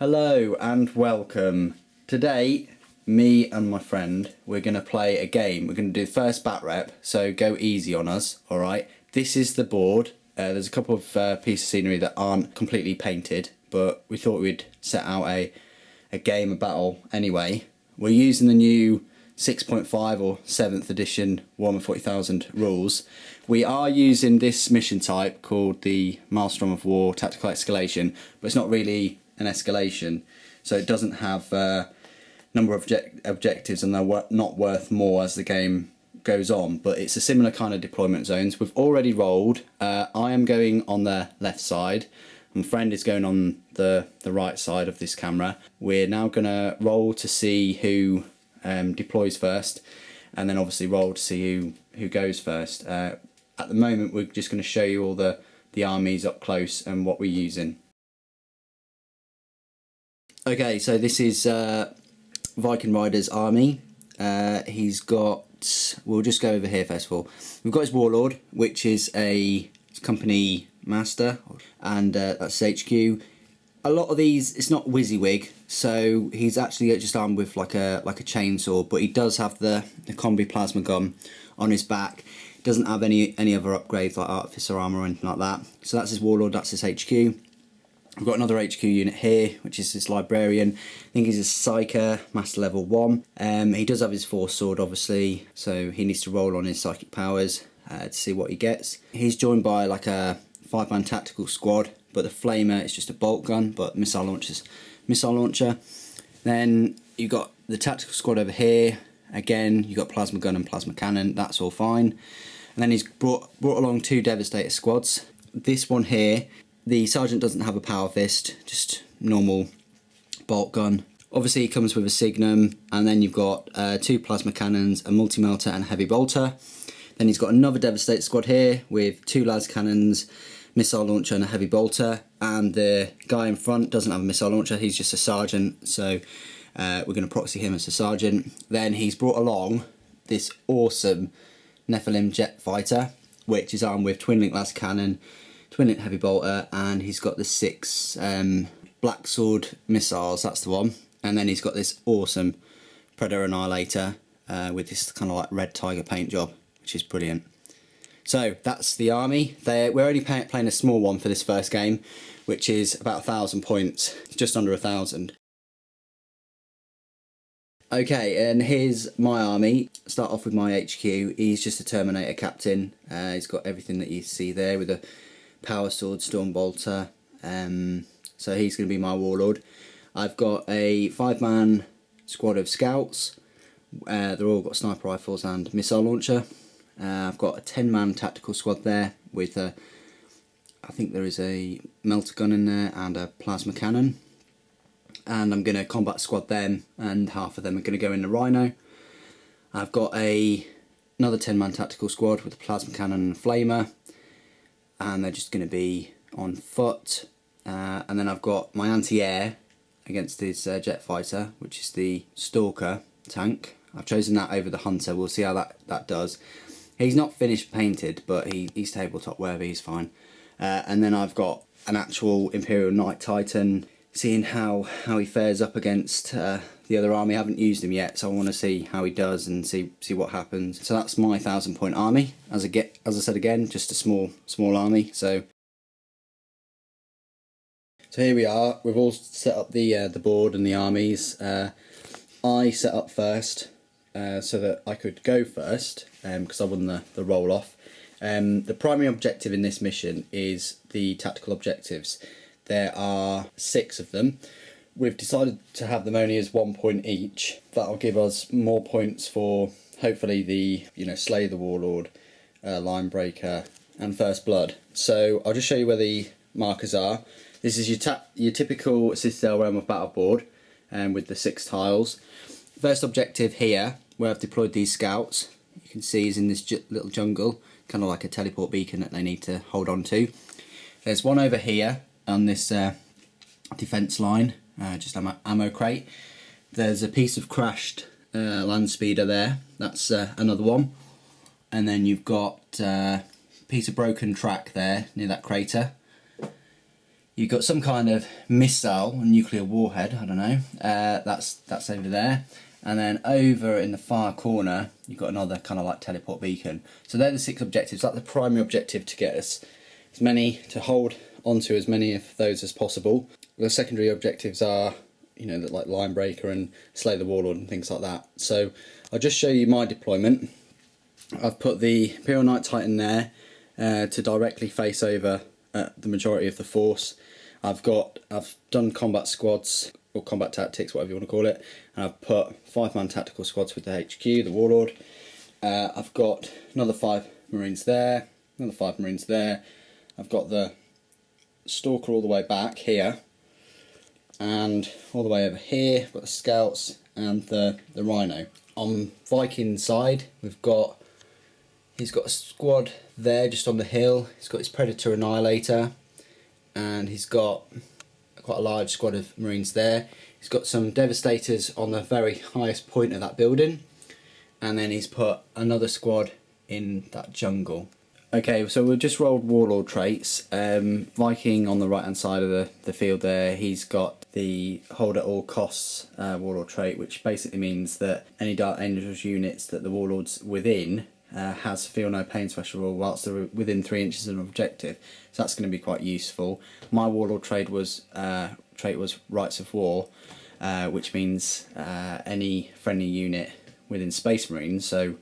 Hello and welcome. Today, me and my friend, we're going to play a game. We're going to do the first bat rep, so go easy on us, alright? This is the board. There's a couple of pieces of scenery that aren't completely painted, but we thought we'd set out a game, a battle anyway. We're using the new 6.5 or 7th edition Warhammer 40,000 rules. We are using this mission type called the Maelstrom of War Tactical Escalation, but it's not really an escalation, so it doesn't have number of objectives, and they're not worth more as the game goes on, but it's a similar kind of deployment zones. We've already rolled. I am going on the left side, my friend is going on the right side of this camera. We're now going to roll to see who deploys first, and then obviously roll to see who goes first. At the moment we're just going to show you all the armies up close and what we're using. Okay, so this is Viking Rider's army. He's got, we'll just go over here first of all. We've got his Warlord, which is a company master, and that's HQ. A lot of these, it's not WYSIWYG, so he's actually just armed with like a chainsaw, but he does have the combi plasma gun on his back. He doesn't have any other upgrades like artificer armor or anything like that. So that's his Warlord, that's his HQ. We've got another HQ unit here, which is this Librarian. I think he's a Psyker, Master Level 1. He does have his Force Sword, obviously, so he needs to roll on his Psychic powers to see what he gets. He's joined by like a 5-man tactical squad, but the Flamer is just a bolt gun, but missile launcher's missile launcher. Then you've got the tactical squad over here. Again, you've got plasma gun and plasma cannon, that's all fine. And then he's brought along 2 Devastator squads. This one here, the Sergeant doesn't have a power fist, just normal bolt gun. Obviously he comes with a Signum, and then you've got 2 plasma cannons, a multi-melter and a heavy bolter. Then he's got another Devastator squad here with 2 las cannons, missile launcher and a heavy bolter, and the guy in front doesn't have a missile launcher, he's just a Sergeant, so we're going to proxy him as a Sergeant. Then he's brought along this awesome Nephilim jet fighter, which is armed with twin-link las cannon, twin-link heavy bolter, and he's got the 6 Black Sword missiles, that's the one. And then he's got this awesome Predator Annihilator with this kind of like red tiger paint job, which is brilliant. So that's the army. We're only playing a small one for this first game, which is about 1,000 points, just under 1,000. Okay, and here's my army. Start off with my HQ. He's just a Terminator captain. He's got everything that you see there with a power sword, storm bolter. So he's going to be my Warlord. I've got a 5-man squad of scouts. They're all got sniper rifles and missile launcher. I've got a 10-man tactical squad there with I think there is a melter gun in there and a plasma cannon. And I'm going to combat squad them, and half of them are going to go in the Rhino. I've got another 10-man tactical squad with a plasma cannon and a flamer, and they're just going to be on foot. And then I've got my anti-air against his jet fighter, which is the Stalker tank. I've chosen that over the Hunter. We'll see how that does. He's not finished painted, but he's tabletop worthy, he's fine. And then I've got an actual Imperial Knight Titan, seeing how he fares up against the other army. I haven't used him yet, so I want to see how he does and see what happens. So that's my 1,000-point army. As I said again, just a small army. So here we are. We've all set up the board and the armies. I set up first so that I could go first because I won the roll off. The primary objective in this mission is the tactical objectives. There are 6 of them. We've decided to have them only as 1 point each. That'll give us more points for hopefully the Slay the Warlord, Line Breaker, and First Blood. So I'll just show you where the markers are. This is your typical Citadel Realm of Battle board, with the 6 tiles. First objective here, where I've deployed these scouts, you can see is in this little jungle, kind of like a teleport beacon that they need to hold on to. There's one over here on this defence line, just ammo crate. There's a piece of crashed land speeder there, that's another one. And then you've got a piece of broken track there near that crater. you've got some kind of missile, a nuclear warhead, I don't know, that's over there. And then over in the far corner, you've got another kind of like teleport beacon. So they're the 6 objectives. That's the primary objective, to get us as many, to hold onto as many of those as possible. The secondary objectives are, you know, like line breaker and slay the warlord and things like that. So I'll just show you my deployment. I've put the Imperial Knight Titan there to directly face over the majority of the force. I've done combat squads, or combat tactics, whatever you want to call it, and I've put 5-man tactical squads with the HQ, the warlord. I've got another 5 marines there, another 5 marines there. I've got the stalker all the way back here, and all the way over here I've got the scouts and the rhino. On Viking's side, he's got a squad there just on the hill. He's got his Predator Annihilator, and he's got quite a large squad of marines there. He's got some Devastators on the very highest point of that building, and then he's put another squad in that jungle. Okay, so we've just rolled warlord traits. Viking on the right hand side of the field there, he's got the hold at all costs warlord trait, which basically means that any Dark Angels units that the warlord's within has feel no pain special rule whilst they're within 3 inches of an objective. So that's going to be quite useful. My warlord trait was Rights of War, which means any friendly unit within Space Marines, so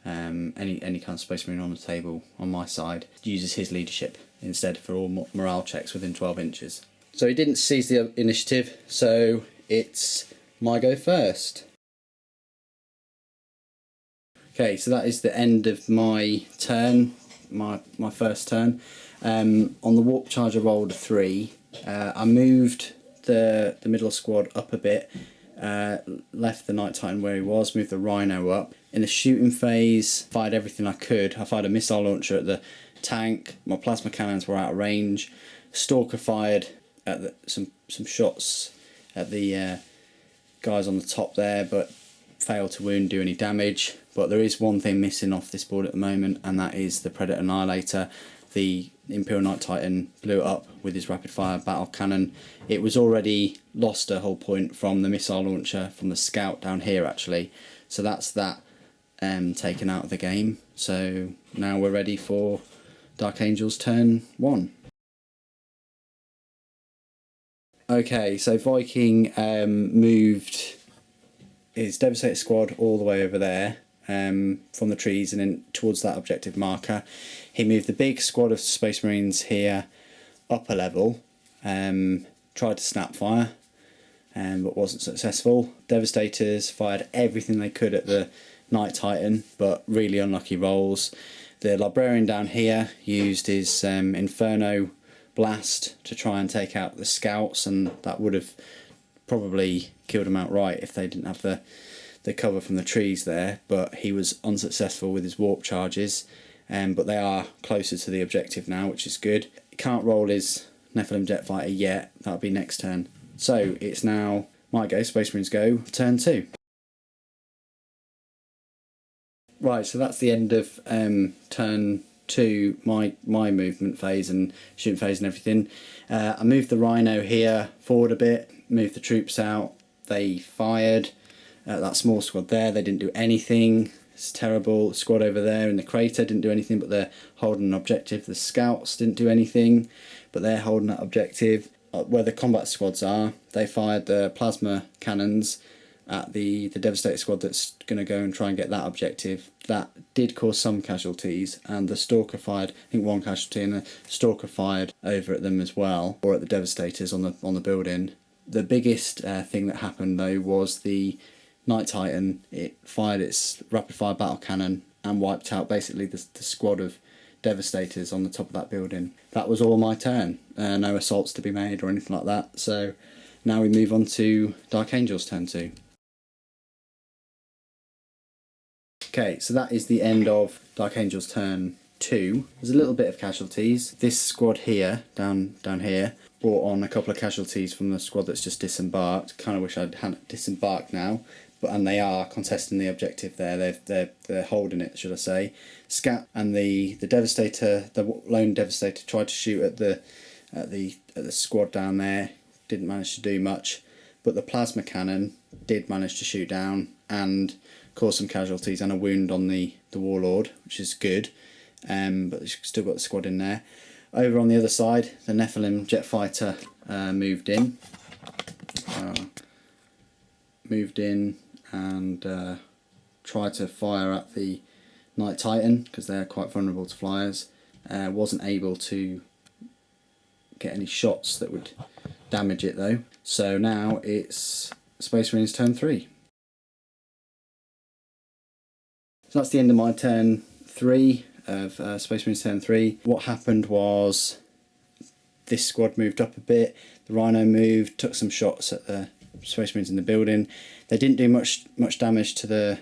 any kind of Space Marine on the table on my side, uses his leadership instead for all morale checks within 12 inches. So he didn't seize the initiative, so it's my go first. Okay, so that is the end of my turn, my first turn. On the warp charge I rolled a 3. I moved the middle squad up a bit, left the Knight Titan where he was, moved the Rhino up. In the shooting phase, fired everything I could. I fired a missile launcher at the tank, my plasma cannons were out of range. Stalker fired at some shots at the guys on the top there, but failed to do any damage. But there is one thing missing off this board at the moment, and that is the Predator Annihilator. The Imperial Knight Titan blew it up with his rapid fire battle cannon. It was already lost a whole point from the missile launcher from the scout down here actually, so that's that taken out of the game. So now we're ready for Dark Angels turn 1. Okay, so Viking moved his Devastator squad all the way over there from the trees and then towards that objective marker. He moved the big squad of Space Marines here up a level, tried to snap fire, but wasn't successful. Devastators fired everything they could at the Knight Titan, but really unlucky rolls. The Librarian down here used his Inferno Blast to try and take out the scouts, and that would have probably killed him outright if they didn't have the cover from the trees there, but he was unsuccessful with his warp charges, but they are closer to the objective now, which is good. Can't roll his Nephilim Jetfighter yet, that'll be next turn. So it's now my go, Space Marines go, turn 2. Right, so that's the end of turn 2, my movement phase and shooting phase and everything. I moved the Rhino here forward a bit, moved the troops out, they fired. That small squad there, they didn't do anything. It's terrible. The squad over there in the crater didn't do anything, but they're holding an objective. The scouts didn't do anything, but they're holding that objective. Where the combat squads are, they fired the plasma cannons at the Devastator squad that's going to go and try and get that objective. That did cause some casualties, and the Stalker fired, I think, 1 casualty, and the Stalker fired over at them as well, or at the Devastators on the building. The biggest thing that happened though was the Knight Titan. It fired its rapid fire battle cannon and wiped out basically the squad of Devastators on the top of that building. That was all my turn. No assaults to be made or anything like that. So now we move on to Dark Angels turn 2. Okay, so that is the end of Dark Angels turn 2. There's a little bit of casualties. This squad here, down here, brought on a couple of casualties from the squad that's just disembarked. Kind of wish I'd hadn't disembarked now, and they are contesting the objective there. They're holding it, should I say. Scat and the Devastator, the lone Devastator, tried to shoot at the at the squad down there. Didn't manage to do much, but the plasma cannon did manage to shoot down and cause some casualties and a wound on the warlord, which is good. But you've still got the squad in there. Over on the other side, the Nephilim jet fighter moved in. And tried to fire at the Night Titan because they're quite vulnerable to flyers. Wasn't able to get any shots that would damage it though. So now it's Space Marines turn 3. So that's the end of my turn 3 of Space Marines turn 3. What happened was this squad moved up a bit. The Rhino moved, took some shots at the Space Marines in the building. They didn't do much damage to the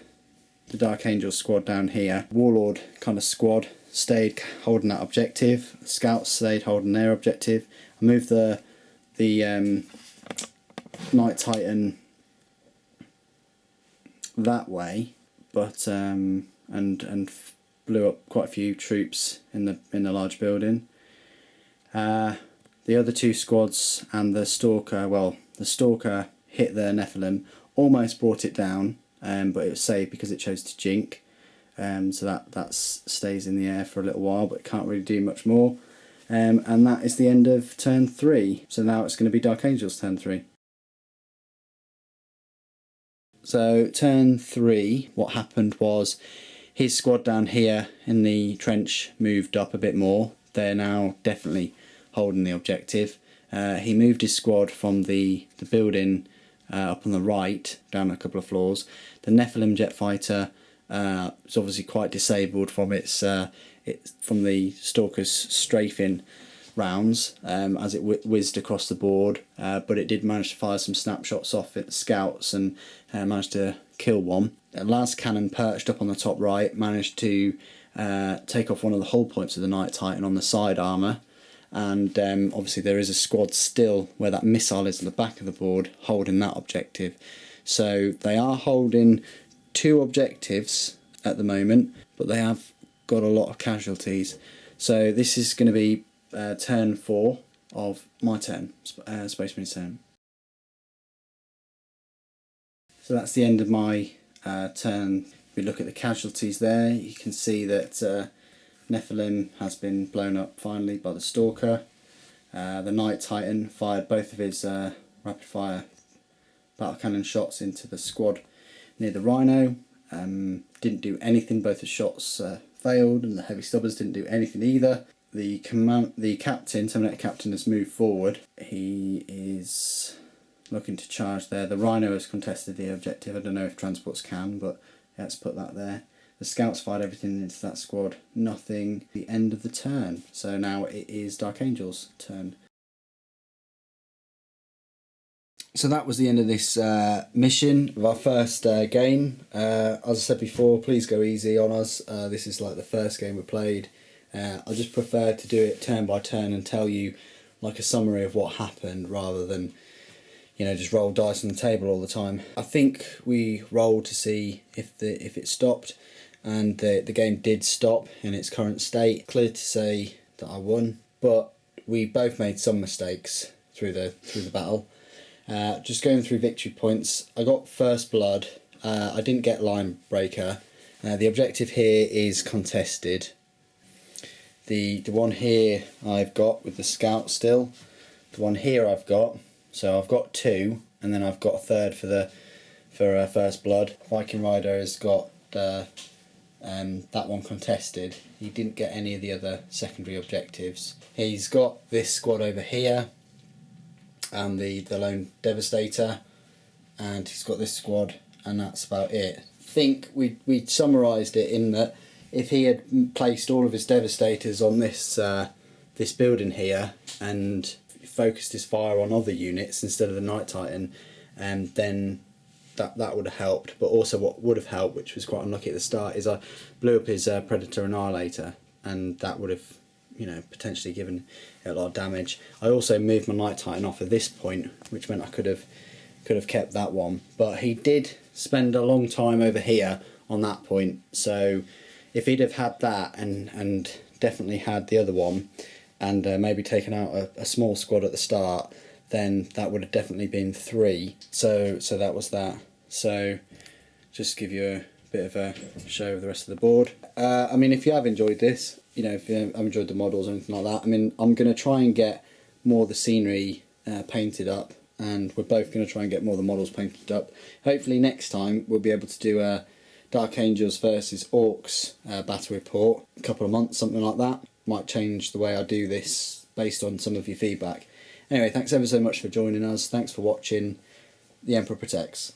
Dark Angel squad down here. Warlord kind of squad stayed holding that objective. Scouts stayed holding their objective. I moved the Night Titan that way, but and blew up quite a few troops in the large building. The other two squads and the Stalker, well, the Stalker hit the Nephilim, almost brought it down, but it was saved because it chose to jink. So that stays in the air for a little while, but can't really do much more. And that is the end of turn 3. So now it's going to be Dark Angel's turn 3. So turn 3, what happened was his squad down here in the trench moved up a bit more. They're now definitely holding the objective. He moved his squad from the building up on the right, down a couple of floors. The Nephilim jet fighter is obviously quite disabled from from the Stalker's strafing rounds as it whizzed across the board, but it did manage to fire some snapshots off at the scouts and managed to kill one. The last cannon perched up on the top right managed to take off one of the hull points of the Night Titan on the side armour, and obviously there is a squad still where that missile is at the back of the board holding that objective. So they are holding 2 objectives at the moment, but they have got a lot of casualties. So this is going to be turn 4 of my turn, Space Marine's turn. So that's the end of my turn. If we look at the casualties there, you can see that Nephilim has been blown up finally by the Stalker. The Night Titan fired both of his rapid fire battle cannon shots into the squad near the Rhino. Didn't do anything, both the shots failed, and the heavy stubbers didn't do anything either. The captain, Terminator Captain, has moved forward. He is looking to charge there. The Rhino has contested the objective. I don't know if transports can, but let's put that there. The scouts fired everything into that squad. Nothing. The end of the turn. So now it is Dark Angel's turn. So that was the end of this mission of our first game. As I said before, please go easy on us. This is like the first game we played. I just prefer to do it turn by turn and tell you like a summary of what happened rather than, you know, just roll dice on the table all the time. I think we rolled to see if it stopped, and the game did stop in its current state. Clear to say that I won, but we both made some mistakes through the battle. Just going through victory points, I got first blood. I didn't get line breaker. The objective here is contested. The one here I've got with the scout still. The one here I've got. So I've got 2, and then I've got a third for first blood. Viking Rider has got that one contested. He didn't get any of the other secondary objectives. He's got this squad over here, and the Lone Devastator, and he's got this squad, and that's about it. I think we summarised it in that if he had placed all of his Devastators on this building here and focused his fire on other units instead of the Night Titan, then that would have helped. But also what would have helped, which was quite unlucky at the start, is I blew up his Predator Annihilator, and that would have, you know, potentially given it a lot of damage. I also moved my Night Titan off at this point, which meant I could have kept that one. But he did spend a long time over here on that point, so if he'd have had that and definitely had the other one, and maybe taken out a small squad at the start, then that would have definitely been 3. So that was that. So just give you a bit of a show of the rest of the board. I mean, if you have enjoyed this, you know, if you have enjoyed the models or anything like that, I mean, I'm going to try and get more of the scenery painted up, and we're both going to try and get more of the models painted up. Hopefully next time we'll be able to do a Dark Angels versus Orcs battle report, a couple of months, something like that. Might change the way I do this based on some of your feedback. Anyway, thanks ever so much for joining us. Thanks for watching. The Emperor protects.